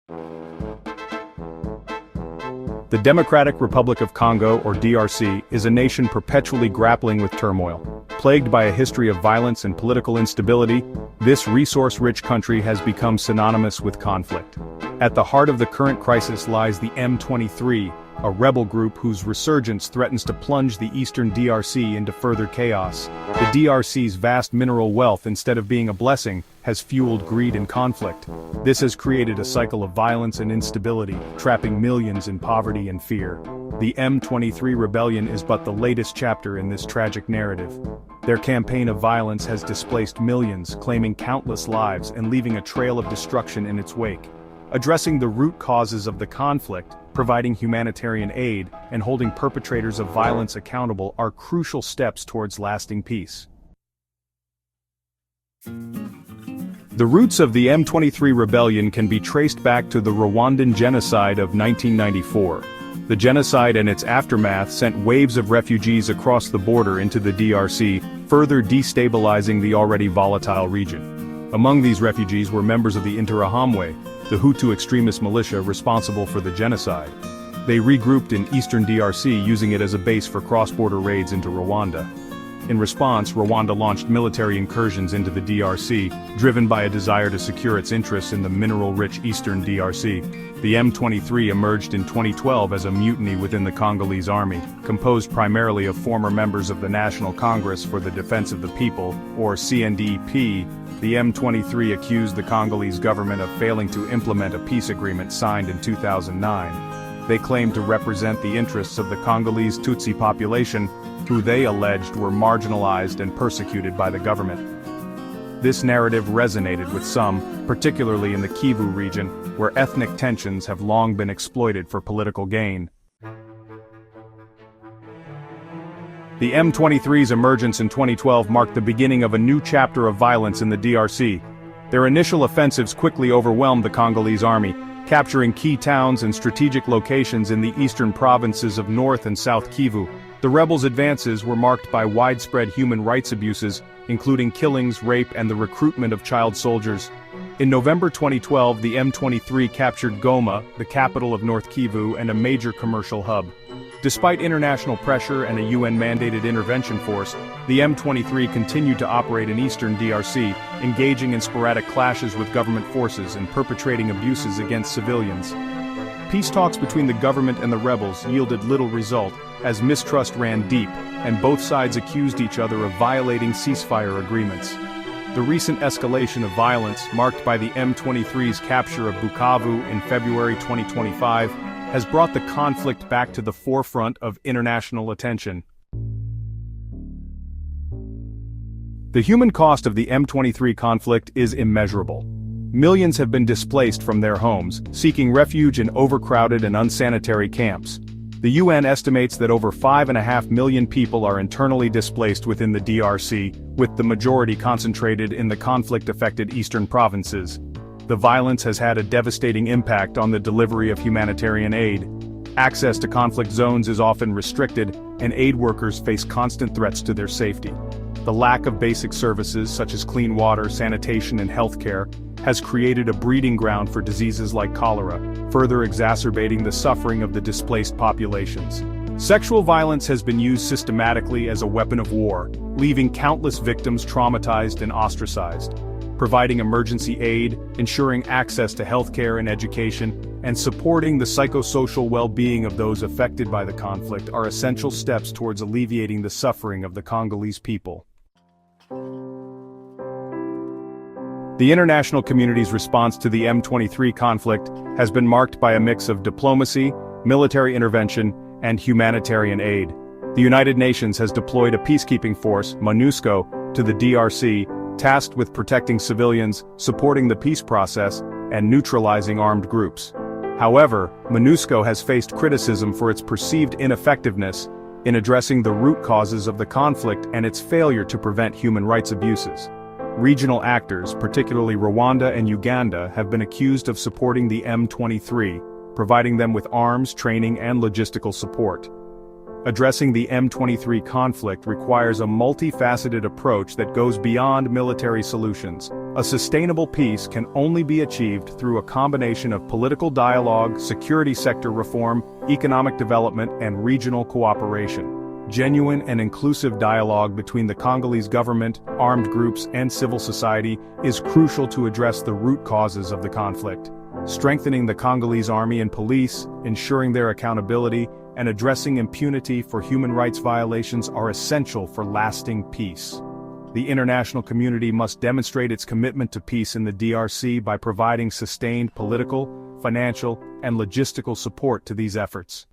The Democratic Republic of Congo, or DRC, is a nation perpetually grappling with turmoil. Plagued by a history of violence and political instability, this resource-rich country has become synonymous with conflict. At the heart of the current crisis lies the M23, a rebel group whose resurgence threatens to plunge the eastern DRC into further chaos. The DRC's vast mineral wealth, instead of being a blessing, has fueled greed and conflict. This has created a cycle of violence and instability, trapping millions in poverty and fear. The M23 rebellion is but the latest chapter in this tragic narrative. Their campaign of violence has displaced millions, claiming countless lives and leaving a trail of destruction in its wake. Addressing the root causes of the conflict, providing humanitarian aid, and holding perpetrators of violence accountable are crucial steps towards lasting peace. The roots of the M23 rebellion can be traced back to the Rwandan genocide of 1994. The genocide and its aftermath sent waves of refugees across the border into the DRC, further destabilizing the already volatile region. Among these refugees were members of the Interahamwe, the Hutu extremist militia responsible for the genocide. They regrouped in eastern DRC, using it as a base for cross-border raids into Rwanda. In response, Rwanda launched military incursions into the DRC, driven by a desire to secure its interests in the mineral-rich eastern DRC. The M23 emerged in 2012 as a mutiny within the Congolese army, composed primarily of former members of the National Congress for the Defense of the People, or CNDP. The M23 accused the Congolese government of failing to implement a peace agreement signed in 2009. They claimed to represent the interests of the Congolese Tutsi population, who they alleged were marginalized and persecuted by the government. This narrative resonated with some, particularly in the Kivu region, where ethnic tensions have long been exploited for political gain. The M23's emergence in 2012 marked the beginning of a new chapter of violence in the DRC. Their initial offensives quickly overwhelmed the Congolese army, capturing key towns and strategic locations in the eastern provinces of North and South Kivu. The rebels' advances were marked by widespread human rights abuses, including killings, rape, and the recruitment of child soldiers. In November 2012, the M23 captured Goma, the capital of North Kivu and a major commercial hub. Despite international pressure and a UN-mandated intervention force, the M23 continued to operate in eastern DRC, engaging in sporadic clashes with government forces and perpetrating abuses against civilians. Peace talks between the government and the rebels yielded little result, as mistrust ran deep, and both sides accused each other of violating ceasefire agreements. The recent escalation of violence, marked by the M23's capture of Bukavu in February 2025, has brought the conflict back to the forefront of international attention. The human cost of the M23 conflict is immeasurable. Millions have been displaced from their homes, seeking refuge in overcrowded and unsanitary camps. The UN estimates that over 5.5 million people are internally displaced within the DRC, with the majority concentrated in the conflict-affected eastern provinces. The violence has had a devastating impact on the delivery of humanitarian aid. Access to conflict zones is often restricted, and aid workers face constant threats to their safety. The lack of basic services such as clean water, sanitation, and healthcare has created a breeding ground for diseases like cholera, further exacerbating the suffering of the displaced populations. Sexual violence has been used systematically as a weapon of war, leaving countless victims traumatized and ostracized. Providing emergency aid, ensuring access to healthcare and education, and supporting the psychosocial well-being of those affected by the conflict are essential steps towards alleviating the suffering of the Congolese people. The international community's response to the M23 conflict has been marked by a mix of diplomacy, military intervention, and humanitarian aid. The United Nations has deployed a peacekeeping force, MONUSCO, to the DRC, tasked with protecting civilians, supporting the peace process, and neutralizing armed groups. However, MONUSCO has faced criticism for its perceived ineffectiveness in addressing the root causes of the conflict and its failure to prevent human rights abuses. Regional actors, particularly Rwanda and Uganda, have been accused of supporting the M23, providing them with arms, training, and logistical support. Addressing the M23 conflict requires a multifaceted approach that goes beyond military solutions. A sustainable peace can only be achieved through a combination of political dialogue, security sector reform, economic development, and regional cooperation. Genuine and inclusive dialogue between the Congolese government, armed groups, and civil society is crucial to address the root causes of the conflict. Strengthening the Congolese army and police, ensuring their accountability, and addressing impunity for human rights violations are essential for lasting peace. The international community must demonstrate its commitment to peace in the DRC by providing sustained political, financial, and logistical support to these efforts.